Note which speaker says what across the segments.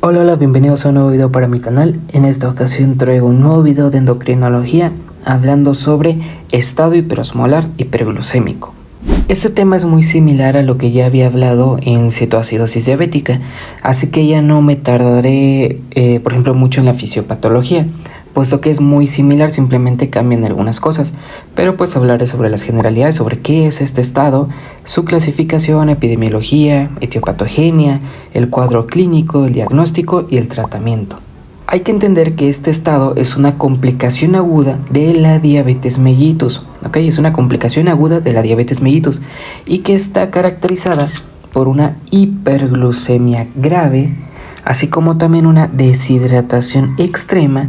Speaker 1: Hola, bienvenidos a un nuevo video para mi canal. En esta ocasión traigo un nuevo video de endocrinología hablando sobre estado hiperosmolar hiperglucémico. Este tema es muy similar a lo que ya había hablado en cetoacidosis diabética, así que ya no me tardaré, por ejemplo, mucho en la fisiopatología, puesto que es muy similar, simplemente cambian algunas cosas, pero pues hablaré sobre las generalidades, sobre qué es este estado, su clasificación, epidemiología, etiopatogenia, el cuadro clínico, el diagnóstico y el tratamiento. Hay que entender que este estado es una complicación aguda de la diabetes mellitus, ¿ok? Es una complicación aguda de la diabetes mellitus y que está caracterizada por una hiperglucemia grave, así como también una deshidratación extrema,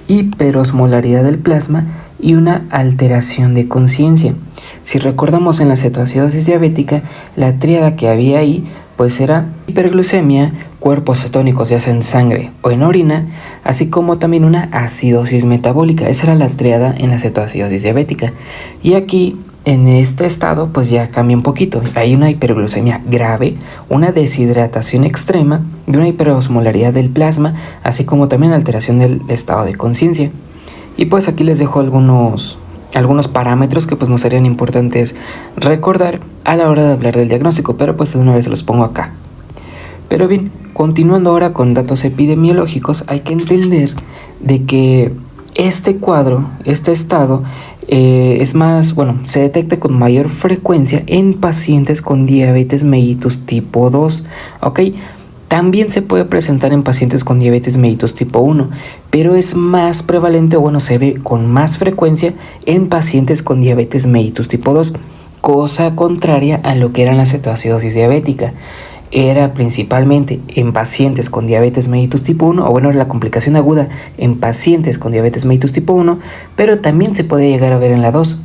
Speaker 1: hiperosmolaridad del plasma y una alteración de conciencia. Si recordamos en la cetoacidosis diabética, la tríada que había ahí pues era hiperglucemia, cuerpos cetónicos ya sea en sangre o en orina, así como también una acidosis metabólica. Esa era la tríada en la cetoacidosis diabética. Y aquí en este estado pues ya cambia un poquito. Hay una hiperglucemia grave, una deshidratación extrema y una hiperosmolaridad del plasma, así como también alteración del estado de conciencia. Y pues aquí les dejo algunos parámetros que pues nos serían importantes recordar a la hora de hablar del diagnóstico, pero pues de una vez los pongo acá. Pero bien, continuando ahora con datos epidemiológicos, hay que entender de que este cuadro, este estado, se detecta con mayor frecuencia en pacientes con diabetes mellitus tipo 2, ¿ok? También se puede presentar en pacientes con diabetes mellitus tipo 1, pero es más prevalente se ve con más frecuencia en pacientes con diabetes mellitus tipo 2, cosa contraria a lo que era la cetoacidosis diabética. Era principalmente en pacientes con diabetes mellitus tipo 1, era la complicación aguda en pacientes con diabetes mellitus tipo 1, pero también se puede llegar a ver en la 2.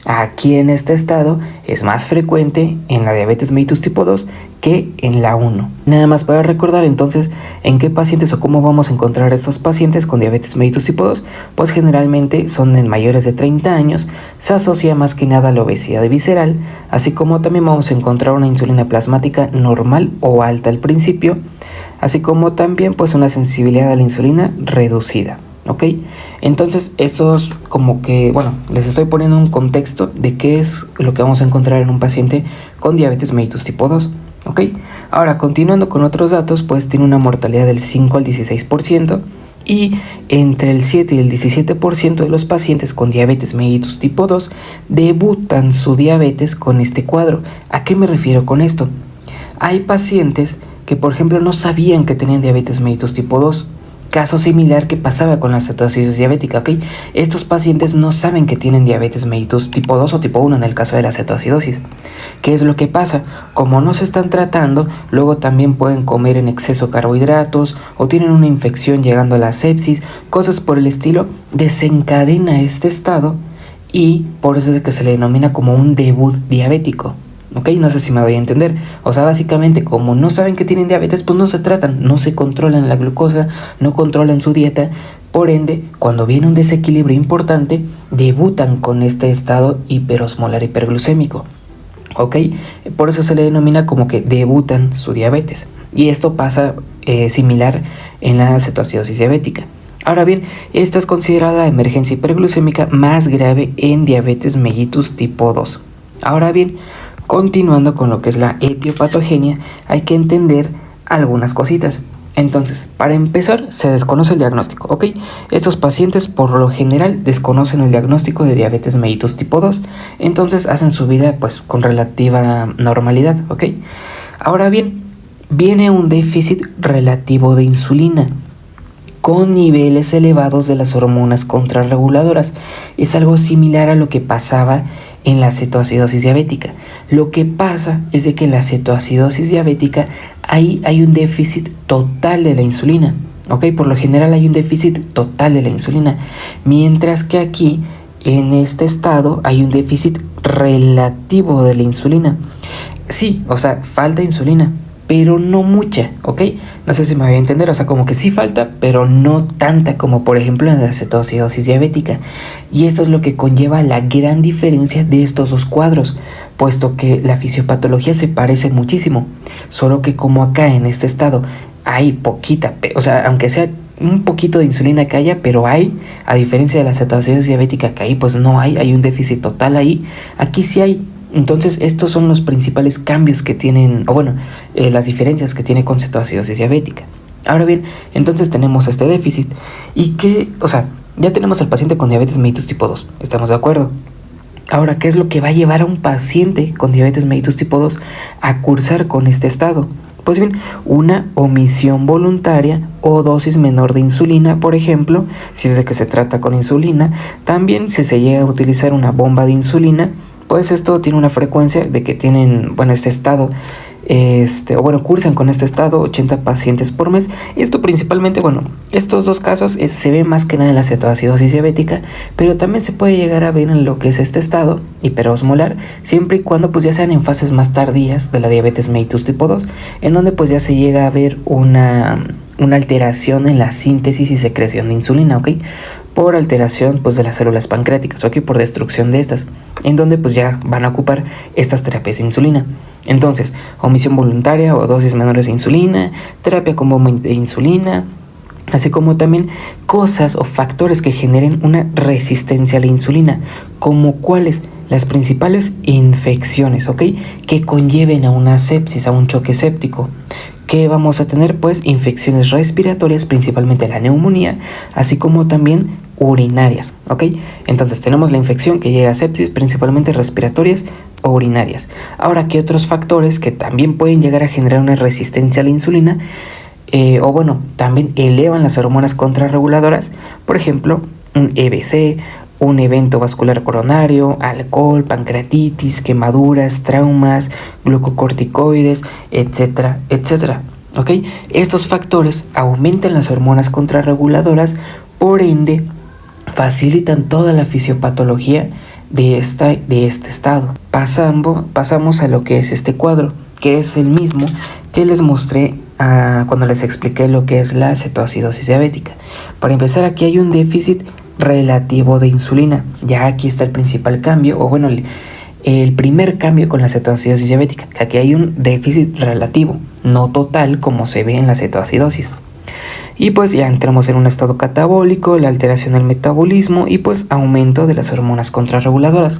Speaker 1: Aquí en este estado es más frecuente en la diabetes mellitus tipo 2 que en la 1. Nada más para recordar entonces en qué pacientes o cómo vamos a encontrar estos pacientes con diabetes mellitus tipo 2, pues generalmente son en mayores de 30 años, se asocia más que nada a la obesidad visceral, así como también vamos a encontrar una insulina plasmática normal o alta al principio, así como también pues una sensibilidad a la insulina reducida. ¿Ok? Entonces estos les estoy poniendo un contexto de qué es lo que vamos a encontrar en un paciente con diabetes mellitus tipo 2. ¿Ok? Ahora, continuando con otros datos, pues tiene una mortalidad del 5 al 16% y entre el 7 y el 17% de los pacientes con diabetes mellitus tipo 2 debutan su diabetes con este cuadro. ¿A qué me refiero con esto? Hay pacientes que, por ejemplo, no sabían que tenían diabetes mellitus tipo 2. Caso similar que pasaba con la cetoacidosis diabética, ¿ok? Estos pacientes no saben que tienen diabetes mellitus tipo 2 o tipo 1 en el caso de la cetoacidosis. ¿Qué es lo que pasa? Como no se están tratando, luego también pueden comer en exceso carbohidratos o tienen una infección llegando a la sepsis, cosas por el estilo, desencadena este estado y por eso es que se le denomina como un debut diabético. ¿Ok? No sé si me doy a entender. O sea, básicamente, como no saben que tienen diabetes, pues no se tratan, no se controlan la glucosa, no controlan su dieta. Por ende, cuando viene un desequilibrio importante, debutan con este estado hiperosmolar hiperglucémico. ¿Ok? Por eso se le denomina como que debutan su diabetes. Y esto pasa similar en la cetoacidosis diabética. Ahora bien, esta es considerada la emergencia hiperglucémica más grave en diabetes mellitus tipo 2. Ahora bien, continuando con lo que es la etiopatogenia, hay que entender algunas cositas. Entonces, para empezar, se desconoce el diagnóstico, ¿ok? Estos pacientes por lo general desconocen el diagnóstico de diabetes mellitus tipo 2, entonces hacen su vida pues con relativa normalidad, ¿ok? Ahora bien, viene un déficit relativo de insulina con niveles elevados de las hormonas contrarreguladoras. Es algo similar a lo que pasaba en la cetoacidosis diabética. Lo que pasa es de que en la cetoacidosis diabética hay un déficit total de la insulina, ¿ok? Por lo general hay un déficit total de la insulina, mientras que aquí en este estado hay un déficit relativo de la insulina. Sí, o sea, falta insulina, pero no mucha, ¿ok? No sé si me voy a entender, o sea, como que sí falta, pero no tanta como por ejemplo en la cetoacidosis diabética. Y esto es lo que conlleva la gran diferencia de estos dos cuadros, puesto que la fisiopatología se parece muchísimo, solo que como acá en este estado hay poquita, o sea, aunque sea un poquito de insulina que haya, pero hay, a diferencia de la cetoacidosis diabética que ahí pues no hay un déficit total ahí, aquí sí hay. Entonces estos son los principales cambios que tienen, o bueno, las diferencias que tiene con cetoacidosis diabética. Ahora bien, entonces tenemos este déficit y que, o sea, ya tenemos al paciente con diabetes mellitus tipo 2, ¿estamos de acuerdo? Ahora, ¿qué es lo que va a llevar a un paciente con diabetes mellitus tipo 2 a cursar con este estado? Pues bien, una omisión voluntaria o dosis menor de insulina, por ejemplo, si es de que se trata con insulina. También si se llega a utilizar una bomba de insulina, pues esto tiene una frecuencia de que tienen, bueno, este estado, cursan con este estado 80 pacientes por mes. Esto principalmente, bueno, estos dos casos se ve más que nada en la cetoacidosis diabética, pero también se puede llegar a ver en lo que es este estado hiperosmolar, siempre y cuando pues ya sean en fases más tardías de la diabetes mellitus tipo 2, en donde pues ya se llega a ver una alteración en la síntesis y secreción de insulina, ¿ok? Por alteración pues de las células pancreáticas, ¿ok? Por destrucción de estas, en donde pues ya van a ocupar estas terapias de insulina. Entonces, omisión voluntaria o dosis menores de insulina, terapia con bomba de insulina, así como también cosas o factores que generen una resistencia a la insulina, como cuáles, las principales infecciones, ¿ok? Que conlleven a una sepsis, a un choque séptico. Que vamos a tener pues infecciones respiratorias, principalmente la neumonía, así como también urinarias, ¿ok? Entonces tenemos la infección que llega a sepsis, principalmente respiratorias o urinarias. Ahora, ¿qué otros factores que también pueden llegar a generar una resistencia a la insulina? También elevan las hormonas contrarreguladoras, por ejemplo, un EBC, un evento vascular coronario, alcohol, pancreatitis, quemaduras, traumas, glucocorticoides, etcétera, etcétera. ¿Ok? Estos factores aumentan las hormonas contrarreguladoras, por ende, facilitan toda la fisiopatología de este estado. Pasamos a lo que es este cuadro, que es el mismo que les mostré cuando les expliqué lo que es la cetoacidosis diabética. Para empezar, aquí hay un déficit relativo de insulina. Ya aquí está el principal cambio, o bueno, el primer cambio con la cetoacidosis diabética, que aquí hay un déficit relativo, no total como se ve en la cetoacidosis. Y pues ya entramos en un estado catabólico, la alteración del metabolismo y pues aumento de las hormonas contrarreguladoras.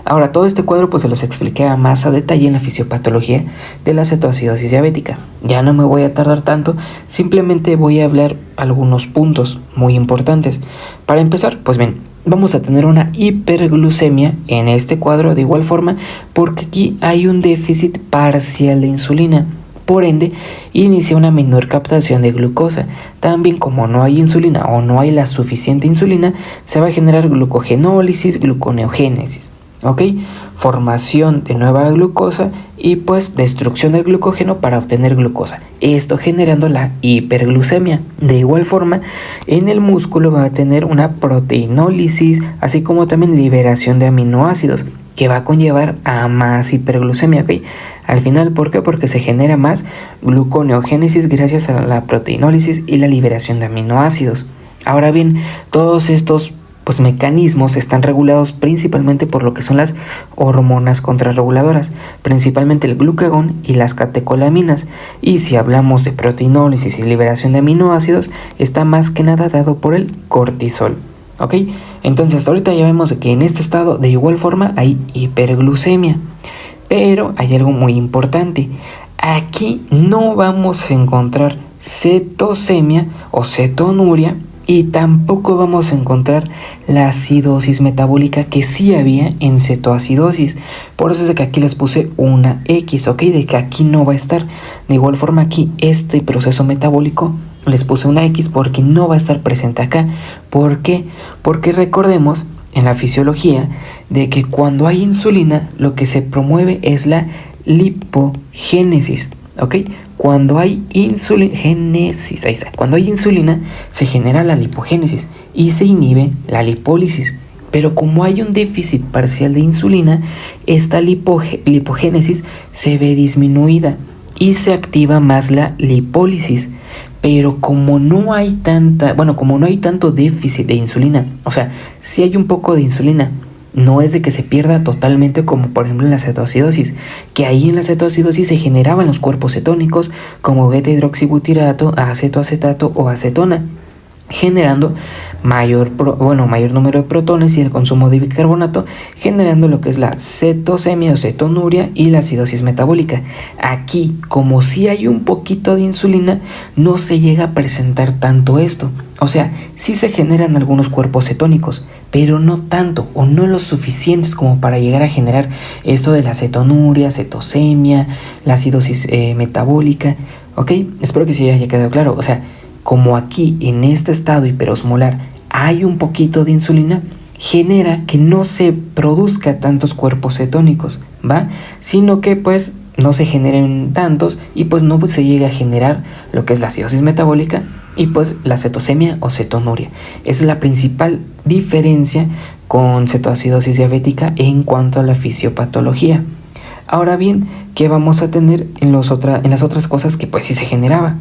Speaker 1: Ahora, todo este cuadro pues se los expliqué a más a detalle en la fisiopatología de la cetoacidosis diabética. Ya no me voy a tardar tanto, simplemente voy a hablar algunos puntos muy importantes. Para empezar, pues bien, vamos a tener una hiperglucemia en este cuadro de igual forma, porque aquí hay un déficit parcial de insulina. Por ende, inicia una menor captación de glucosa. También, como no hay insulina o no hay la suficiente insulina, se va a generar glucogenólisis, gluconeogénesis. ¿Ok? Formación de nueva glucosa y pues destrucción del glucógeno para obtener glucosa. Esto generando la hiperglucemia. De igual forma, en el músculo va a tener una proteinólisis, así como también liberación de aminoácidos, que va a conllevar a más hiperglucemia, ¿ok? Al final, ¿por qué? Porque se genera más gluconeogénesis gracias a la proteinólisis y la liberación de aminoácidos. Ahora bien, todos estos mecanismos están regulados principalmente por lo que son las hormonas contrarreguladoras, principalmente el glucagón y las catecolaminas. Y si hablamos de proteinólisis y liberación de aminoácidos, está más que nada dado por el cortisol. ¿Ok? Entonces ahorita ya vemos que en este estado de igual forma hay hiperglucemia. Pero hay algo muy importante. Aquí no vamos a encontrar cetosemia o cetonuria, y tampoco vamos a encontrar la acidosis metabólica que sí había en cetoacidosis. Por eso es de que aquí les puse una X, ¿ok? De que aquí no va a estar. De igual forma aquí este proceso metabólico les puse una X porque no va a estar presente acá. ¿Por qué? Porque recordemos en la fisiología de que cuando hay insulina lo que se promueve es la lipogénesis, ¿ok? Cuando hay insulina, cuando hay insulina se genera la lipogénesis y se inhibe la lipólisis. Pero como hay un déficit parcial de insulina, esta lipogénesis se ve disminuida y se activa más la lipólisis. Pero como no hay tanto déficit de insulina, o sea, sí hay un poco de insulina, No es de que se pierda totalmente como por ejemplo en la cetoacidosis, que ahí en la cetoacidosis se generaban los cuerpos cetónicos como beta-hidroxibutirato, acetoacetato o acetona, generando mayor número de protones y el consumo de bicarbonato, generando lo que es la cetosemia o cetonuria y la acidosis metabólica. Aquí, como si hay un poquito de insulina, no se llega a presentar tanto esto. O sea, sí se generan algunos cuerpos cetónicos, pero no tanto o no lo suficientes como para llegar a generar esto de la cetonuria, cetosemia, la acidosis metabólica. ¿Ok? Espero que sí haya quedado claro. O sea, como aquí en este estado hiperosmolar hay un poquito de insulina, genera que no se produzca tantos cuerpos cetónicos, ¿va? Sino que pues no se generen tantos y pues no se llega a generar lo que es la acidosis metabólica y pues la cetosemia o cetonuria. Esa es la principal diferencia con cetoacidosis diabética en cuanto a la fisiopatología. Ahora bien, ¿qué vamos a tener en las otras cosas que pues sí se generaba?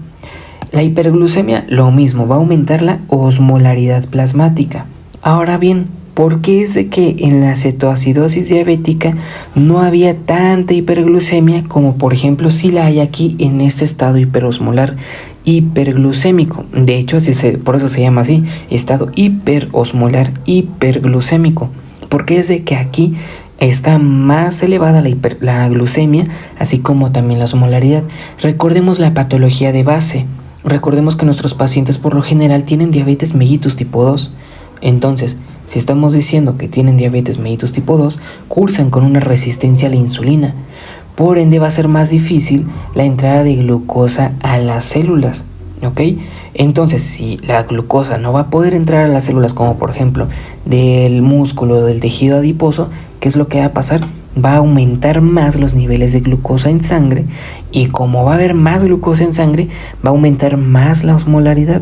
Speaker 1: La hiperglucemia, lo mismo, va a aumentar la osmolaridad plasmática. Ahora bien, ¿por qué es de que en la cetoacidosis diabética no había tanta hiperglucemia como por ejemplo si la hay aquí en este estado hiperosmolar hiperglucémico? De hecho, por eso se llama así, estado hiperosmolar hiperglucémico, porque es de que aquí está más elevada la glucemia, así como también la osmolaridad. Recordemos la patología de base. Recordemos que nuestros pacientes por lo general tienen diabetes mellitus tipo 2. Entonces, si estamos diciendo que tienen diabetes mellitus tipo 2, cursan con una resistencia a la insulina. Por ende va a ser más difícil la entrada de glucosa a las células, ¿ok? Entonces, si la glucosa no va a poder entrar a las células, como por ejemplo del músculo, del tejido adiposo, ¿qué es lo que va a pasar? Va a aumentar más los niveles de glucosa en sangre y como va a haber más glucosa en sangre, va a aumentar más la osmolaridad.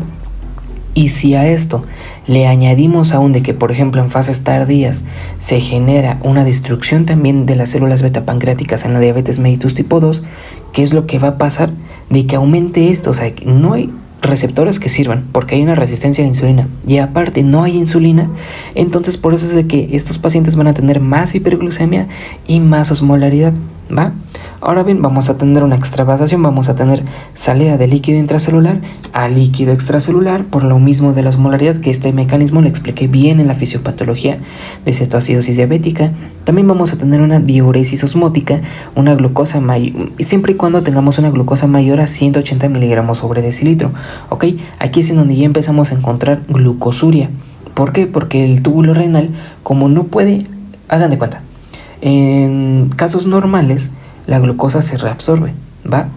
Speaker 1: Y si a esto le añadimos aún de que, por ejemplo, en fases tardías se genera una destrucción también de las células beta pancreáticas en la diabetes mellitus tipo 2, ¿qué es lo que va a pasar? De que aumente esto, o sea, que no hay receptores que sirvan porque hay una resistencia a la insulina y aparte no hay insulina, entonces por eso es de que estos pacientes van a tener más hiperglucemia y más osmolaridad, ¿va? Ahora bien, vamos a tener una extravasación, vamos a tener salida de líquido intracelular a líquido extracelular por lo mismo de la osmolaridad, que este mecanismo lo expliqué bien en la fisiopatología de cetoacidosis diabética. También vamos a tener una diuresis osmótica, una glucosa mayor, siempre y cuando tengamos una glucosa mayor a 180 miligramos sobre decilitro, ¿ok? Aquí es en donde ya empezamos a encontrar glucosuria. ¿Por qué? Porque el túbulo renal, como no puede, hagan de cuenta, en casos normales, la glucosa se reabsorbe, ¿va?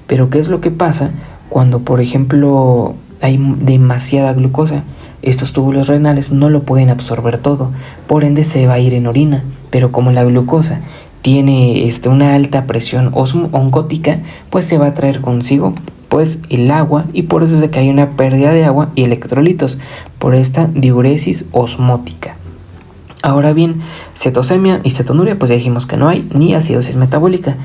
Speaker 1: Pero ¿qué es lo que pasa cuando, por ejemplo, hay demasiada glucosa? Estos túbulos renales no lo pueden absorber todo, por ende se va a ir en orina. Pero como la glucosa tiene una alta presión oncótica, pues se va a traer consigo pues el agua y por eso es de que hay una pérdida de agua y electrolitos por esta diuresis osmótica. Ahora bien, cetosemia y cetonuria, pues ya dijimos que no hay, ni acidosis metabólica.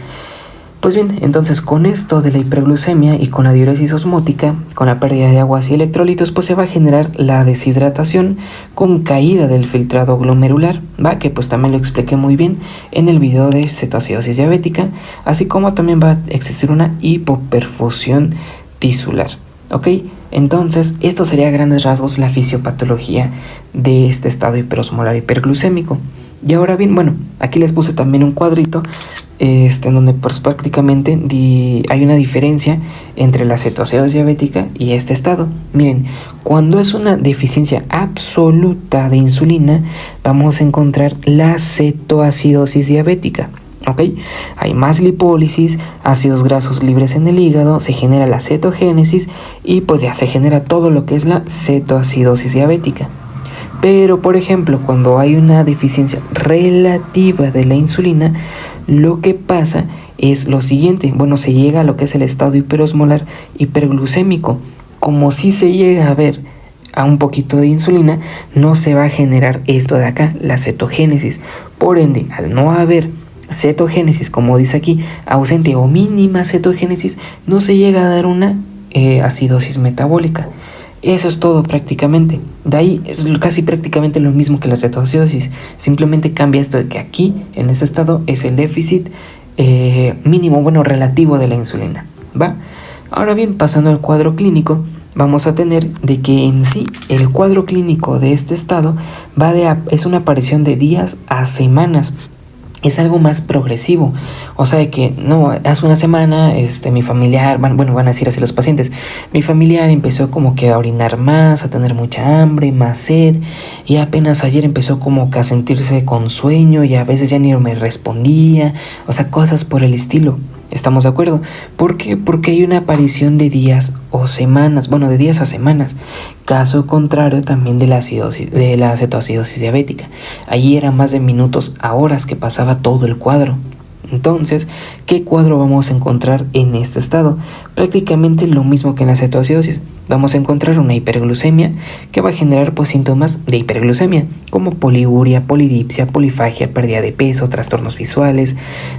Speaker 1: Pues bien, entonces con esto de la hiperglucemia y con la diuresis osmótica, con la pérdida de aguas y electrolitos, pues se va a generar la deshidratación con caída del filtrado glomerular, ¿va? Que pues también lo expliqué muy bien en el video de cetoacidosis diabética, así como también va a existir una hipoperfusión tisular, ¿ok? Entonces, esto sería a grandes rasgos la fisiopatología de este estado hiperosmolar hiperglucémico. Y ahora bien, bueno, aquí les puse también un cuadrito en donde pues prácticamente hay una diferencia entre la cetoacidosis diabética y este estado. Miren, cuando es una deficiencia absoluta de insulina, vamos a encontrar la cetoacidosis diabética. ¿Ok? Hay más lipólisis, ácidos grasos libres en el hígado, se genera la cetogénesis y pues ya se genera todo lo que es la cetoacidosis diabética. Pero por ejemplo, cuando hay una deficiencia relativa de la insulina, lo que pasa es lo siguiente. Bueno, se llega a lo que es el estado hiperosmolar hiperglucémico. Como si se llega a ver a un poquito de insulina, no se va a generar esto de acá, la cetogénesis. Por ende, al no haber cetogénesis, como dice aquí, ausente o mínima cetogénesis, no se llega a dar una acidosis metabólica. Eso es todo prácticamente. De ahí es casi prácticamente lo mismo que la cetoacidosis. Simplemente cambia esto de que aquí, en este estado, es el déficit mínimo, bueno, relativo de la insulina, ¿va? Ahora bien, pasando al cuadro clínico, vamos a tener de que en sí el cuadro clínico de este estado es una aparición de días a semanas. Es algo más progresivo, o sea que no, hace una semana mi familiar, van a decir así los pacientes, mi familiar empezó como que a orinar más, a tener mucha hambre, más sed, y apenas ayer empezó como que a sentirse con sueño y a veces ya ni me respondía, o sea, cosas por el estilo. ¿Estamos de acuerdo? ¿Por qué? Porque hay una aparición de días o semanas, bueno, de días a semanas. Caso contrario también de la cetoacidosis diabética. Allí era más de minutos a horas que pasaba todo el cuadro. Entonces, ¿qué cuadro vamos a encontrar en este estado? Prácticamente lo mismo que en la cetoacidosis. Vamos a encontrar una hiperglucemia que va a generar pues síntomas de hiperglucemia, como poliuria, polidipsia, polifagia, pérdida de peso, trastornos visuales,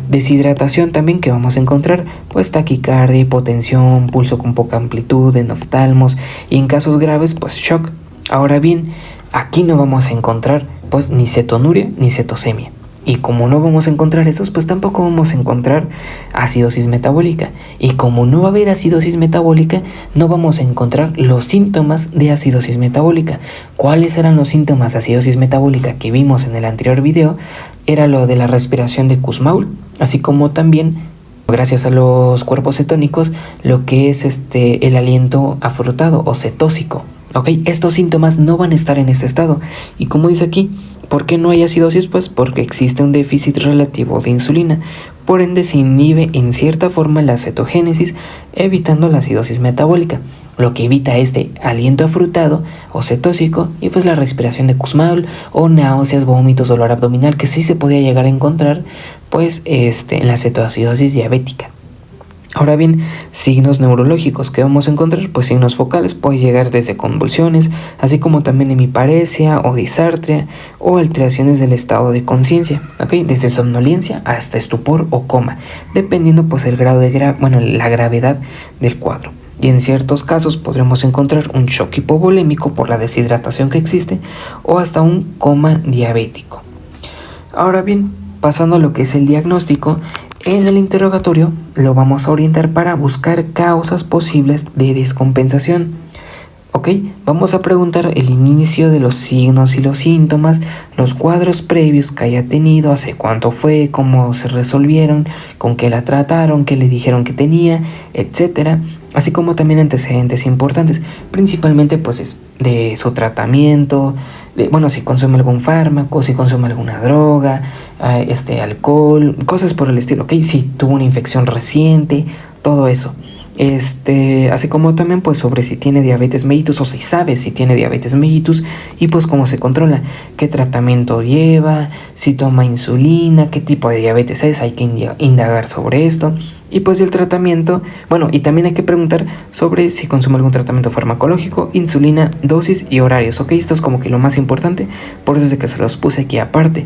Speaker 1: deshidratación también que vamos a encontrar pues taquicardia, hipotensión, pulso con poca amplitud, enoftalmos y en casos graves pues shock. Ahora bien, aquí no vamos a encontrar pues ni cetonuria ni cetosemia. Y como no vamos a encontrar esos, pues tampoco vamos a encontrar acidosis metabólica. Y como no va a haber acidosis metabólica, no vamos a encontrar los síntomas de acidosis metabólica. ¿Cuáles eran los síntomas de acidosis metabólica que vimos en el anterior video? Era lo de la respiración de Kussmaul, así como también, gracias a los cuerpos cetónicos, lo que es el aliento afrutado o cetósico. ¿Ok? Estos síntomas no van a estar en este estado. Y como dice aquí, ¿por qué no hay acidosis? Pues porque existe un déficit relativo de insulina. Por ende se inhibe en cierta forma la cetogénesis, evitando la acidosis metabólica, lo que evita este aliento afrutado o cetósico y pues la respiración de Kussmaul o náuseas, vómitos, dolor abdominal, que sí se podía llegar a encontrar pues en la cetoacidosis diabética. Ahora bien, signos neurológicos que vamos a encontrar, pues signos focales puede llegar desde convulsiones, así como también hemiparesia o disartria o alteraciones del estado de conciencia, ¿ok? Desde somnolencia hasta estupor o coma, dependiendo pues el grado de la gravedad del cuadro. Y en ciertos casos podremos encontrar un shock hipovolémico por la deshidratación que existe o hasta un coma diabético. Ahora bien, pasando a lo que es el diagnóstico, en el interrogatorio lo vamos a orientar para buscar causas posibles de descompensación. ¿Ok? Vamos a preguntar el inicio de los signos y los síntomas, los cuadros previos que haya tenido, hace cuánto fue, cómo se resolvieron, con qué la trataron, qué le dijeron que tenía, etcétera. Así como también antecedentes importantes, principalmente pues de su tratamiento, si consume algún fármaco, si consume alguna droga, alcohol, cosas por el estilo, ¿ok? Si tuvo una infección reciente, todo eso. Así como también pues sobre si tiene diabetes mellitus o si sabe si tiene diabetes mellitus y pues cómo se controla, qué tratamiento lleva, si toma insulina, qué tipo de diabetes es, hay que indagar sobre esto. Y pues el tratamiento, y también hay que preguntar sobre si consume algún tratamiento farmacológico, insulina, dosis y horarios, ¿ok? Esto es como que lo más importante, por eso es de que se los puse aquí aparte.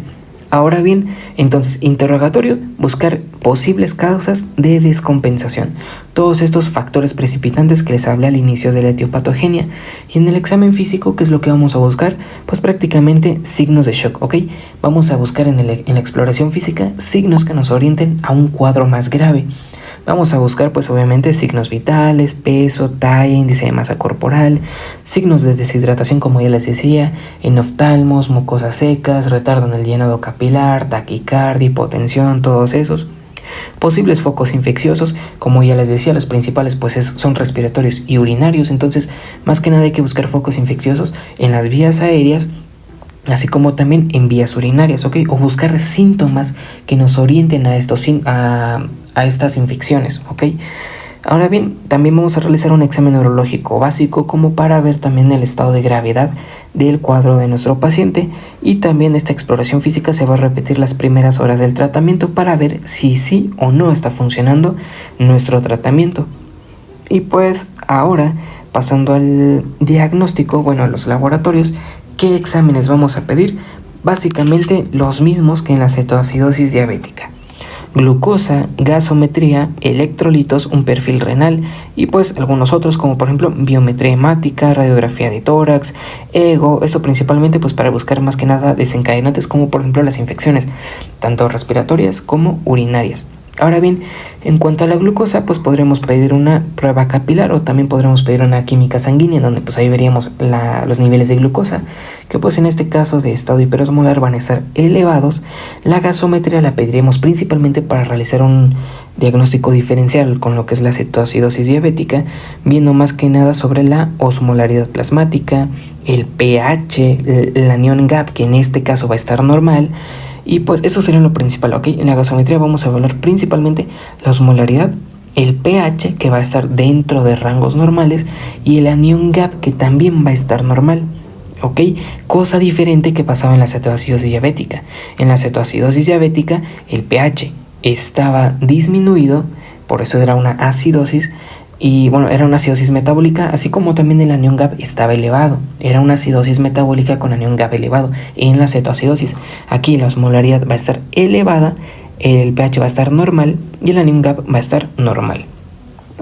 Speaker 1: Ahora bien, entonces, interrogatorio, buscar posibles causas de descompensación. Todos estos factores precipitantes que les hablé al inicio de la etiopatogenia. Y en el examen físico, ¿qué es lo que vamos a buscar? Pues prácticamente signos de shock, ¿ok? Vamos a buscar en la exploración física signos que nos orienten a un cuadro más grave. Vamos a buscar pues obviamente signos vitales, peso, talla, índice de masa corporal, signos de deshidratación como ya les decía, enoftalmos, mucosas secas, retardo en el llenado capilar, taquicardia, hipotensión, todos esos. Posibles focos infecciosos, como ya les decía, los principales pues son respiratorios y urinarios, entonces más que nada hay que buscar focos infecciosos en las vías aéreas, así como también en vías urinarias, ¿ok? O buscar síntomas que nos orienten a estas infecciones, ¿ok? Ahora bien, también vamos a realizar un examen neurológico básico como para ver también el estado de gravedad del cuadro de nuestro paciente, y también esta exploración física se va a repetir las primeras horas del tratamiento para ver si sí o no está funcionando nuestro tratamiento. Y pues ahora, pasando al diagnóstico, a los laboratorios, ¿qué exámenes vamos a pedir? Básicamente los mismos que en la cetoacidosis diabética. glucosa, gasometría, electrolitos, un perfil renal y pues algunos otros como por ejemplo biometría hemática, radiografía de tórax, ego, esto principalmente pues para buscar más que nada desencadenantes como por ejemplo las infecciones, tanto respiratorias como urinarias. Ahora bien, en cuanto a la glucosa, pues podremos pedir una prueba capilar o también podremos pedir una química sanguínea, donde pues ahí veríamos los niveles de glucosa, que pues en este caso de estado hiperosmolar van a estar elevados. La gasometría la pediremos principalmente para realizar un diagnóstico diferencial con lo que es la cetoacidosis diabética, viendo más que nada sobre la osmolaridad plasmática, el pH, el anión gap, que en este caso va a estar normal. Y pues eso sería lo principal, ¿ok? En la gasometría vamos a evaluar principalmente la osmolaridad, el pH, que va a estar dentro de rangos normales, y el anion gap, que también va a estar normal, ¿ok? Cosa diferente que pasaba en la cetoacidosis diabética. En la cetoacidosis diabética el pH estaba disminuido, por eso era una acidosis. Y bueno, era una acidosis metabólica, así como también el anion gap estaba elevado. Era una acidosis metabólica con anion gap elevado en la cetoacidosis. Aquí la osmolaridad va a estar elevada, el pH va a estar normal y el anion gap va a estar normal.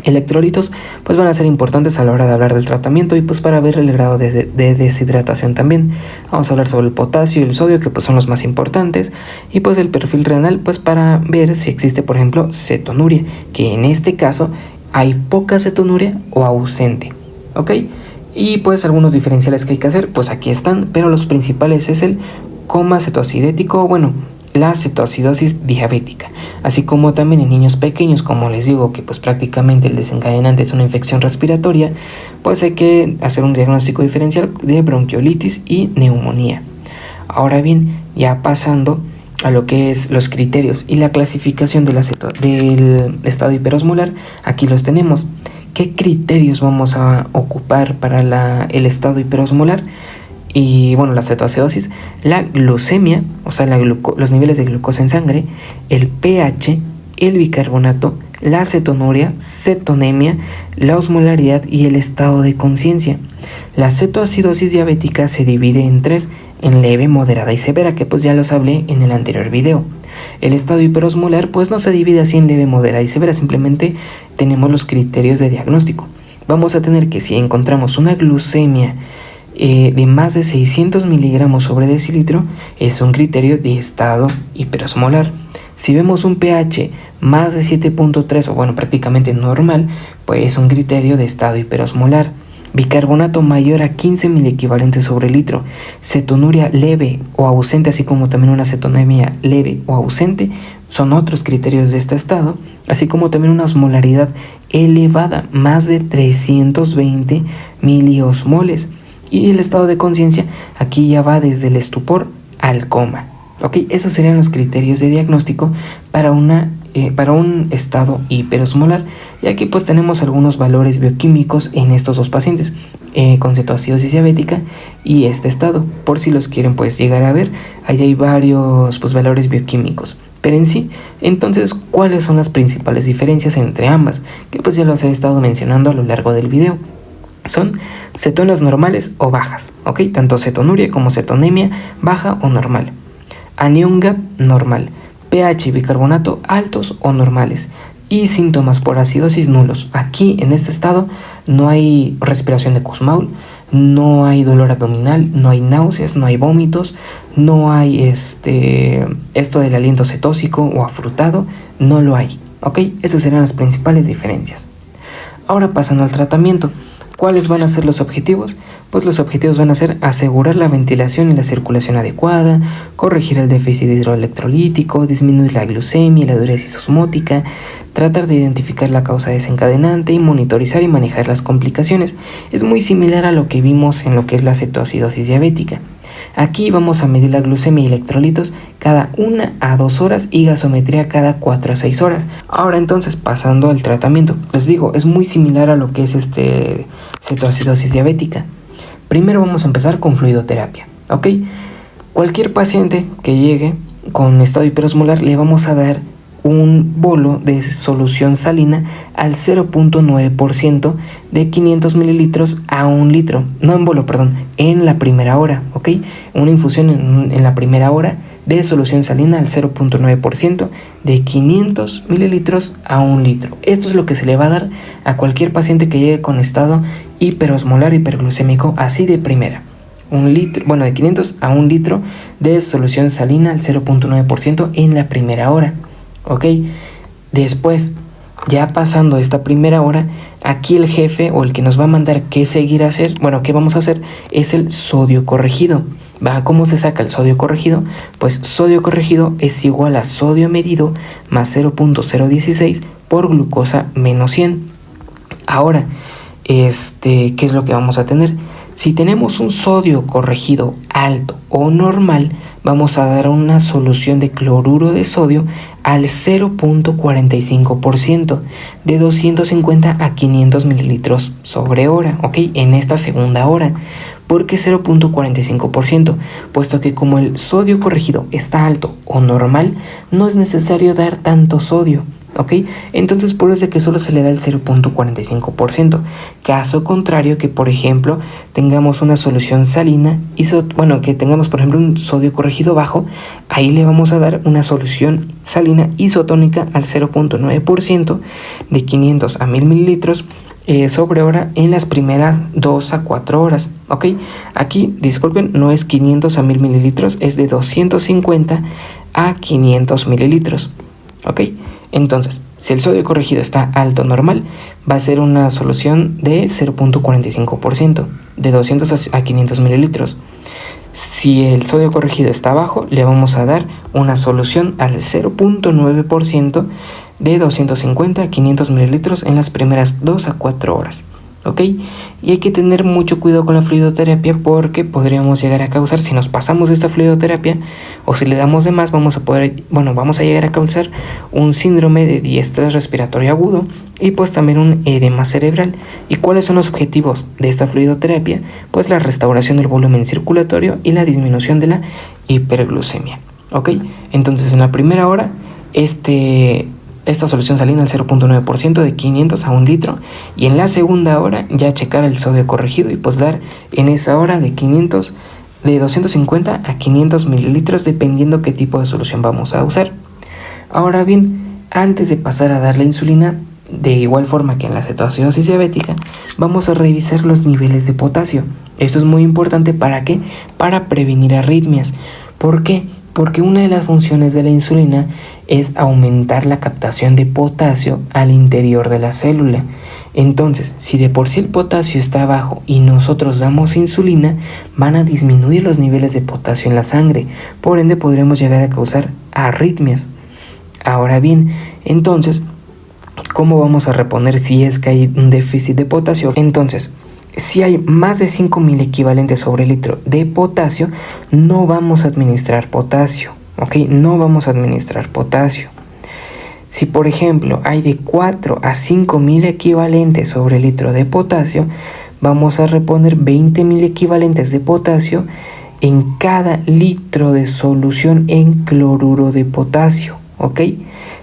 Speaker 1: Electrolitos pues van a ser importantes a la hora de hablar del tratamiento y pues para ver el grado de deshidratación también. Vamos a hablar sobre el potasio y el sodio, que pues son los más importantes, y pues el perfil renal pues para ver si existe por ejemplo cetonuria, que en este caso hay poca cetonuria o ausente, ¿ok? Y pues algunos diferenciales que hay que hacer, pues aquí están, pero los principales es el coma cetoacidético, bueno, la cetoacidosis diabética, así como también en niños pequeños, como les digo, que pues prácticamente el desencadenante es una infección respiratoria, pues hay que hacer un diagnóstico diferencial de bronquiolitis y neumonía. Ahora bien, ya pasando a lo que es los criterios y la clasificación del estado hiperosmolar, aquí los tenemos. ¿Qué criterios vamos a ocupar para el estado hiperosmolar? Y bueno, la cetoacidosis, la glucemia, o sea, los niveles de glucosa en sangre, el pH, el bicarbonato, la cetonuria, cetonemia, la osmolaridad y el estado de conciencia. La cetoacidosis diabética se divide en tres, en leve, moderada y severa, que pues ya los hablé en el anterior video. El estado hiperosmolar pues no se divide así en leve, moderada y severa, simplemente tenemos los criterios de diagnóstico. Vamos a tener que si encontramos una glucemia de más de 600 miligramos sobre decilitro, es un criterio de estado hiperosmolar. Si vemos un pH más de 7.3 o bueno prácticamente normal, pues es un criterio de estado hiperosmolar. Bicarbonato mayor a 15 miliequivalentes sobre litro, cetonuria leve o ausente, así como también una cetonemia leve o ausente, son otros criterios de este estado, así como también una osmolaridad elevada, más de 320 miliosmoles. Y el estado de conciencia, aquí ya va desde el estupor al coma. Ok, esos serían los criterios de diagnóstico para un estado hiperosmolar. Y aquí pues tenemos algunos valores bioquímicos en estos dos pacientes con cetoacidosis diabética y este estado. Por si los quieren pues llegar a ver, ahí hay varios pues valores bioquímicos. Pero en sí, entonces, ¿cuáles son las principales diferencias entre ambas? Que pues ya los he estado mencionando a lo largo del video. Son cetonas normales o bajas, ¿ok? Tanto cetonuria como cetonemia baja o normal. Anion gap normal. pH y bicarbonato altos o normales. Y síntomas por acidosis nulos. Aquí en este estado no hay respiración de Kussmaul, no hay dolor abdominal, no hay náuseas, no hay vómitos, no hay esto del aliento cetósico o afrutado, no lo hay, ¿ok? Esas serán las principales diferencias. Ahora pasando al tratamiento. ¿Cuáles van a ser los objetivos? Pues los objetivos van a ser asegurar la ventilación y la circulación adecuada, corregir el déficit hidroelectrolítico, disminuir la glucemia y la diuresis osmótica, tratar de identificar la causa desencadenante y monitorizar y manejar las complicaciones. Es muy similar a lo que vimos en lo que es la cetoacidosis diabética. Aquí vamos a medir la glucemia y electrolitos cada 1 a 2 horas y gasometría cada 4 a 6 horas. Ahora entonces pasando al tratamiento, les digo, es muy similar a lo que es cetoacidosis diabética. Primero vamos a empezar con fluidoterapia, ¿ok? Cualquier paciente que llegue con estado hiperosmolar le vamos a dar un bolo de solución salina al 0.9% de 500 mililitros a 1 litro. No en bolo, perdón, en la primera hora, ¿ok? Una infusión en la primera hora de solución salina al 0.9% de 500 mililitros a 1 litro. Esto es lo que se le va a dar a cualquier paciente que llegue con estado hiperosmolar hiperglucémico así de primera. 1 litro, bueno, de 500 a 1 litro de solución salina al 0.9% en la primera hora. ¿Ok? Después, ya pasando esta primera hora, aquí el jefe o el que nos va a mandar qué seguir a hacer, bueno, qué vamos a hacer, es el sodio corregido. ¿Va? ¿Cómo se saca el sodio corregido? Pues sodio corregido es igual a sodio medido más 0.016 por glucosa menos 100. Ahora, ¿qué es lo que vamos a tener? Si tenemos un sodio corregido alto o normal, vamos a dar una solución de cloruro de sodio al 0.45% de 250 a 500 mililitros sobre hora, ¿ok? En esta segunda hora. ¿Por qué 0.45%? Puesto que como el sodio corregido está alto o normal, no es necesario dar tanto sodio, ¿ok? Entonces por eso es que solo se le da el 0.45%. Caso contrario que, por ejemplo, tengamos una solución salina, que tengamos, por ejemplo, un sodio corregido bajo, ahí le vamos a dar una solución salina isotónica al 0.9% de 500 a 1000 mililitros sobre hora en las primeras 2 a 4 horas, ¿ok? Aquí, disculpen, no es 500 a 1000 mililitros, es de 250 a 500 mililitros, ¿ok? Entonces, si el sodio corregido está alto normal, va a ser una solución de 0.45%, de 200 a 500 mililitros. Si el sodio corregido está bajo, le vamos a dar una solución al 0.9% de 250 a 500 mililitros en las primeras 2 a 4 horas. ¿Ok? Y hay que tener mucho cuidado con la fluidoterapia porque podríamos llegar a causar, si nos pasamos de esta fluidoterapia o si le damos de más, vamos a llegar a causar un síndrome de diestrés respiratorio agudo y pues también un edema cerebral. ¿Y cuáles son los objetivos de esta fluidoterapia? Pues la restauración del volumen circulatorio y la disminución de la hiperglucemia. ¿Ok? Entonces en la primera hora, esta solución salina al 0.9% de 500 a 1 litro, y en la segunda hora ya checar el sodio corregido y pues dar en esa hora de 250 a 500 mililitros dependiendo qué tipo de solución vamos a usar. Ahora bien, antes de pasar a dar la insulina, de igual forma que en la cetoacidosis diabética, vamos a revisar los niveles de potasio. Esto es muy importante, ¿para qué? Para prevenir arritmias. ¿Por qué? Porque una de las funciones de la insulina es aumentar la captación de potasio al interior de la célula. Entonces, si de por sí el potasio está bajo y nosotros damos insulina, van a disminuir los niveles de potasio en la sangre. Por ende, podremos llegar a causar arritmias. Ahora bien, entonces, ¿cómo vamos a reponer si es que hay un déficit de potasio? Entonces, si hay más de 5000 equivalentes sobre litro de potasio, no vamos a administrar potasio, ¿ok? No vamos a administrar potasio. Si por ejemplo hay de 4 a 5000 equivalentes sobre litro de potasio, vamos a reponer 20000 equivalentes de potasio en cada litro de solución en cloruro de potasio, ¿ok?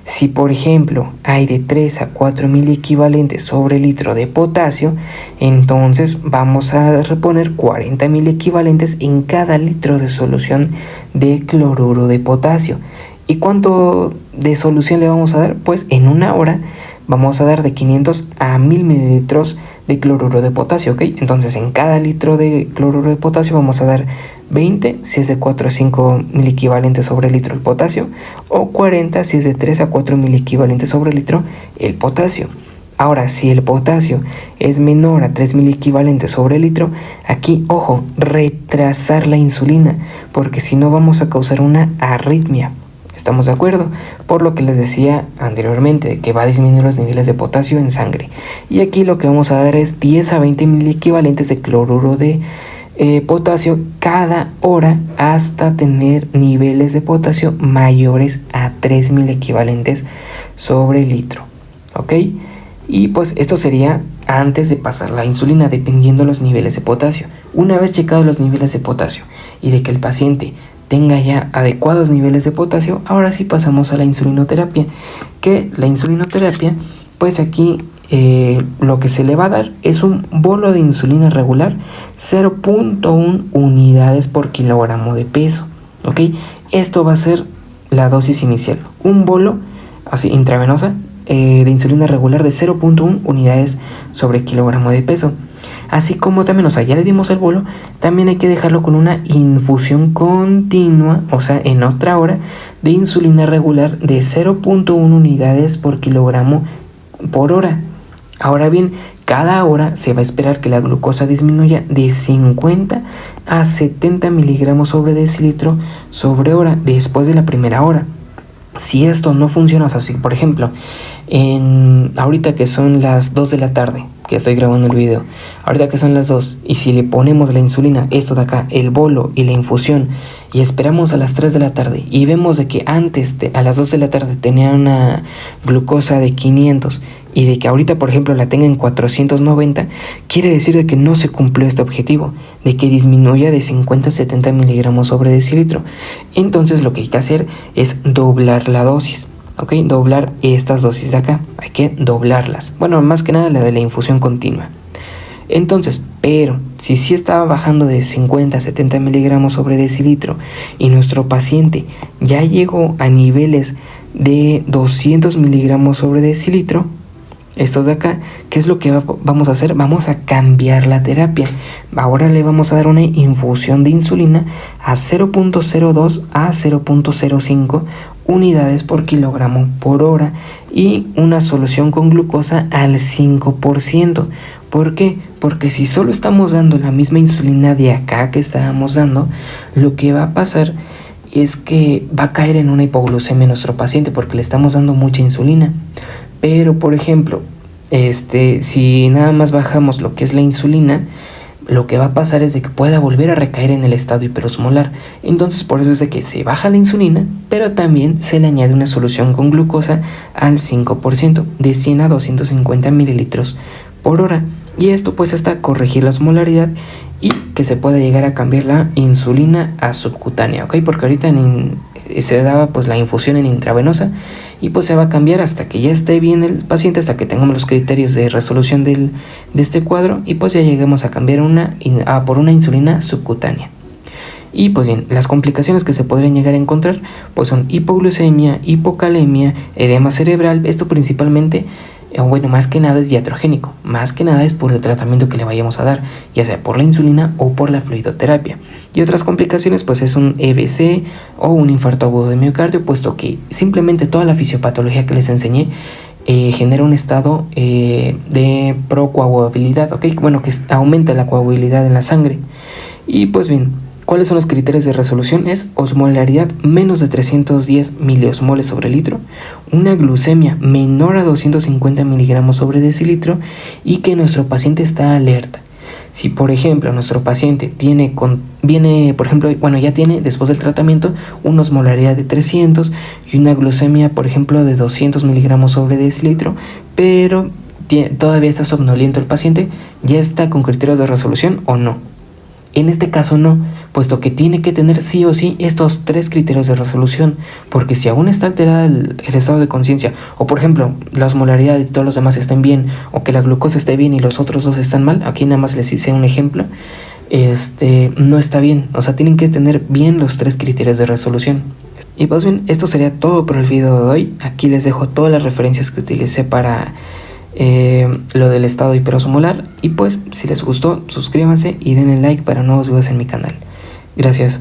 Speaker 1: Si por ejemplo hay de 3 a 4000 equivalentes sobre litro de potasio, entonces vamos a reponer 40000 equivalentes en cada litro de solución de cloruro de potasio. ¿Y cuánto de solución le vamos a dar? Pues en una hora vamos a dar de 500 a 1000 mililitros de cloruro de potasio, ¿ok? Entonces en cada litro de cloruro de potasio vamos a dar 20 si es de 4 a 5 mil equivalentes sobre litro el potasio, o 40 si es de 3 a 4 mil equivalentes sobre litro el potasio. Ahora, si el potasio es menor a 3000 equivalentes sobre litro, aquí, ojo, retrasar la insulina, porque si no vamos a causar una arritmia. ¿Estamos de acuerdo? Por lo que les decía anteriormente, que va a disminuir los niveles de potasio en sangre. Y aquí lo que vamos a dar es 10 a 20 mil equivalentes de cloruro de potasio cada hora hasta tener niveles de potasio mayores a 3000 equivalentes sobre litro. ¿Ok? Y pues esto sería antes de pasar la insulina, dependiendo los niveles de potasio. Una vez checados los niveles de potasio y de que el paciente tenga ya adecuados niveles de potasio, ahora sí pasamos a la insulinoterapia. Que la insulinoterapia, pues aquí lo que se le va a dar es un bolo de insulina regular 0.1 unidades por kilogramo de peso, ¿ok? Esto va a ser la dosis inicial. Un bolo, así intravenosa, de insulina regular de 0.1 unidades sobre kilogramo de peso. Así como también, o sea, ya le dimos el bolo, también hay que dejarlo con una infusión continua, o sea, en otra hora, de insulina regular de 0.1 unidades por kilogramo por hora. Ahora bien, cada hora se va a esperar que la glucosa disminuya de 50 a 70 miligramos sobre decilitro sobre hora después de la primera hora. Si esto no funciona, o sea, si por ejemplo, ahorita que son las 2 de la tarde, que estoy grabando el video, ahorita que son las 2, y si le ponemos la insulina, esto de acá, el bolo y la infusión, y esperamos a las 3 de la tarde, y vemos de que antes, a las 2 de la tarde, tenía una glucosa de 500, y de que ahorita, por ejemplo, la tenga en 490, quiere decir de que no se cumplió este objetivo, de que disminuya de 50 a 70 miligramos sobre decilitro. Entonces lo que hay que hacer es doblar la dosis. ¿Ok? Doblar estas dosis de acá, hay que doblarlas. Bueno, más que nada la de la infusión continua. Entonces, pero si sí estaba bajando de 50 a 70 miligramos sobre decilitro y nuestro paciente ya llegó a niveles de 200 miligramos sobre decilitro, estos de acá, ¿qué es lo que vamos a hacer? Vamos a cambiar la terapia. Ahora le vamos a dar una infusión de insulina a 0.02 a 0.05 unidades por kilogramo por hora y una solución con glucosa al 5%. ¿Por qué? Porque si solo estamos dando la misma insulina de acá que estábamos dando, lo que va a pasar es que va a caer en una hipoglucemia nuestro paciente porque le estamos dando mucha insulina. Pero, por ejemplo, si nada más bajamos lo que es la insulina, lo que va a pasar es de que pueda volver a recaer en el estado hiperosmolar. Entonces, por eso es de que se baja la insulina, pero también se le añade una solución con glucosa al 5%, de 100 a 250 mililitros por hora. Y esto pues hasta corregir la osmolaridad y que se pueda llegar a cambiar la insulina a subcutánea, ¿ok? Porque ahorita se daba pues la infusión en intravenosa y pues se va a cambiar hasta que ya esté bien el paciente, hasta que tengamos los criterios de resolución de este cuadro y pues ya lleguemos a cambiar por una insulina subcutánea. Y pues bien, las complicaciones que se podrían llegar a encontrar pues son hipoglucemia, hipocalemia, edema cerebral. Esto principalmente, bueno, más que nada es iatrogénico, más que nada es por el tratamiento que le vayamos a dar, ya sea por la insulina o por la fluidoterapia. Y otras complicaciones pues es un EBC o un infarto agudo de miocardio, puesto que simplemente toda la fisiopatología que les enseñé genera un estado de procoagulabilidad, ¿ok? Bueno, que aumenta la coagulabilidad en la sangre. Y pues bien, ¿cuáles son los criterios de resolución? Es osmolaridad menos de 310 miliosmoles sobre litro, una glucemia menor a 250 miligramos sobre decilitro y que nuestro paciente está alerta. Si por ejemplo nuestro paciente ya tiene después del tratamiento una osmolaridad de 300 y una glucemia por ejemplo de 200 miligramos sobre decilitro, pero todavía está somnoliento el paciente, ¿ya está con criterios de resolución o no? En este caso no, puesto que tiene que tener sí o sí estos 3 criterios de resolución, porque si aún está alterada el estado de conciencia, o por ejemplo la osmolaridad y todos los demás estén bien, o que la glucosa esté bien y los otros 2 están mal, aquí nada más les hice un ejemplo, no está bien, o sea, tienen que tener bien los 3 criterios de resolución. Y pues bien, esto sería todo por el video de hoy. Aquí les dejo todas las referencias que utilicé para lo del estado hiperosmolar y pues si les gustó suscríbanse y denle like para nuevos videos en mi canal. Gracias.